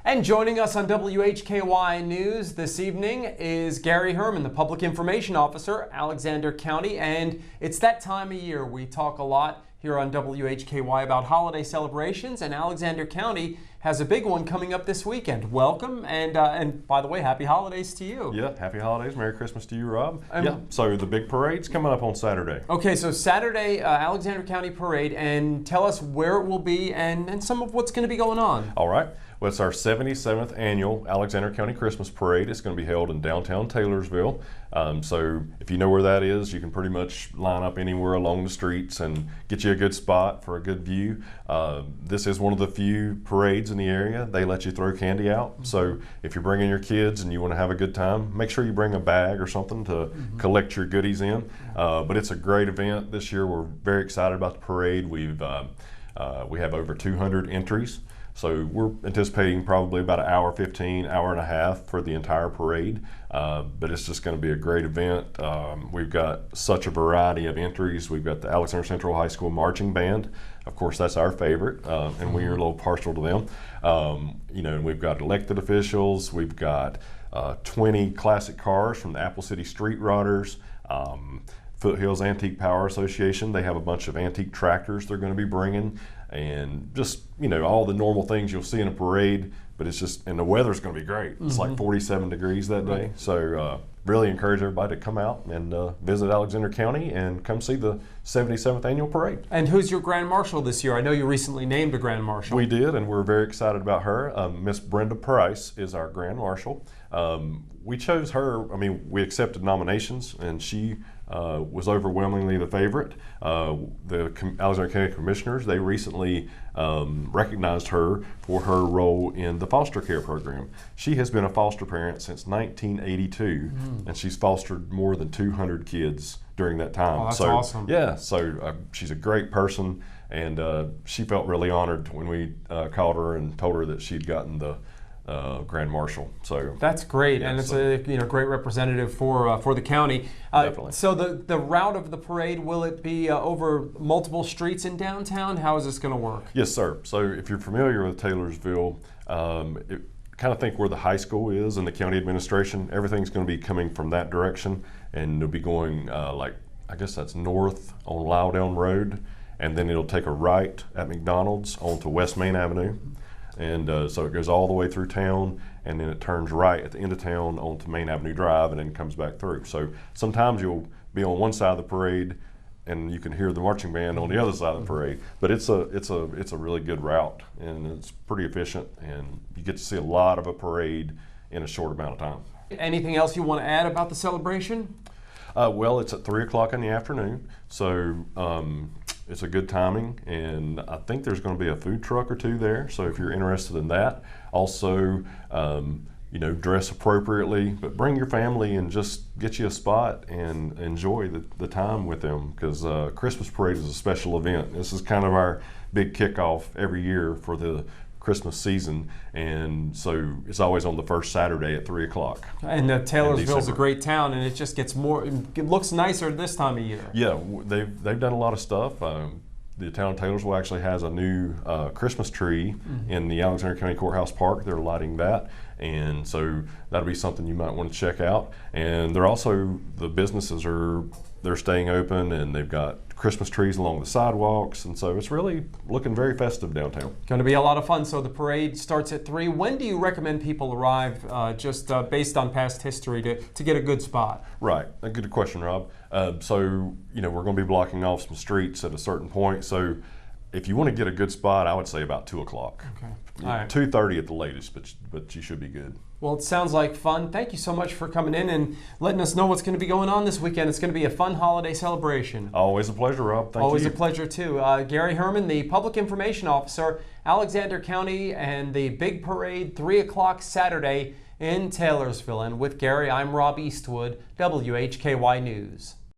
And joining us on WHKY News this evening is Gary Herman, the Public Information Officer, Alexander County. And it's that time of year. We talk a lot here on WHKY about holiday celebrations, and Alexander County has a big one coming up this weekend. Welcome, and by the way, happy holidays to you. Yeah, happy holidays. Merry Christmas to you, Rob. So the big parade's coming up on Saturday. Okay, so Saturday, Alexander County Parade, and tell us where it will be and some of what's going to be going on. All right. Well, it's our 77th annual Alexander County Christmas Parade. It's going to be held in downtown Taylorsville. So if you know where that is, you can pretty much line up anywhere along the streets and get you a good spot for a good view. This is one of the few parades in the area. They let you throw candy out. So if you're bringing your kids and you want to have a good time, make sure you bring a bag or something to collect your goodies in. But it's a great event this year. We're very excited about the parade. We have over 200 entries. So we're anticipating probably about an hour 15, hour and a half for the entire parade, but it's just going to be a great event. We've got such a variety of entries. We've got the Alexander Central High School Marching Band. Of course, that's our favorite, and we are a little partial to them. And we've got elected officials. We've got 20 classic cars from the Apple City Street Rodders. Foothills Antique Power Association, they have a bunch of antique tractors they're going to be bringing, and just, all the normal things you'll see in a parade, but and the weather's going to be great. It's like 47 degrees that day. Right. So really encourage everybody to come out and visit Alexander County and come see the 77th annual parade. And who's your Grand Marshal this year? I know you recently named a Grand Marshal. We did, and we're very excited about her. Miss Brenda Price is our Grand Marshal. We chose her, we accepted nominations, and she was overwhelmingly the favorite. The Alexander County Commissioners, they recently recognized her for her role in the foster care program. She has been a foster parent since 1982, and she's fostered more than 200 kids during that time. Oh, that's awesome. Yeah, so she's a great person, and she felt really honored when we called her and told her that she'd gotten the Grand Marshal. So that's great, and it's a great representative for the county. Definitely. So the route of the parade, will it be over multiple streets in downtown? How is this going to work? Yes, sir. So if you're familiar with Taylorsville, kind of think where the high school is and the county administration. Everything's going to be coming from that direction, and it'll be going I guess that's north on Loudon Road, and then it'll take a right at McDonald's onto West Main Avenue. And so it goes all the way through town, and then it turns right at the end of town onto Main Avenue Drive, and then comes back through. So sometimes you'll be on one side of the parade, and you can hear the marching band on the other side of the parade. But it's a really good route, and it's pretty efficient, and you get to see a lot of a parade in a short amount of time. Anything else you want to add about the celebration? Well, it's at 3 o'clock in the afternoon, so it's a good timing, and I think there's going to be a food truck or two there, so if you're interested in that. Also, dress appropriately, but bring your family and just get you a spot and enjoy the time with them, because Christmas Parade is a special event. This is kind of our big kickoff every year for the Christmas season, and so it's always on the first Saturday at 3 o'clock. And Taylorsville's a great town, and it just gets it looks nicer this time of year. Yeah, they've done a lot of stuff. The town of Taylorsville actually has a new Christmas tree in the Alexander County Courthouse Park. They're lighting that, and so that'll be something you might want to check out. And the businesses they're staying open, and they've got Christmas trees along the sidewalks, and so it's really looking very festive downtown. Going to be a lot of fun. So the parade starts at 3. When do you recommend people arrive, based on past history, to get a good spot? Right, a good question, Rob. So we're going to be blocking off some streets at a certain point. So if you want to get a good spot, I would say about 2 o'clock. Okay. All right. 2:30 at the latest, but you should be good. Well, it sounds like fun. Thank you so much for coming in and letting us know what's going to be going on this weekend. It's going to be a fun holiday celebration. Always a pleasure, Rob. Thank you. Always a pleasure, too. Gary Herman, the Public Information Officer, Alexander County, and the big parade, 3 o'clock Saturday in Taylorsville. And with Gary, I'm Rob Eastwood, WHKY News.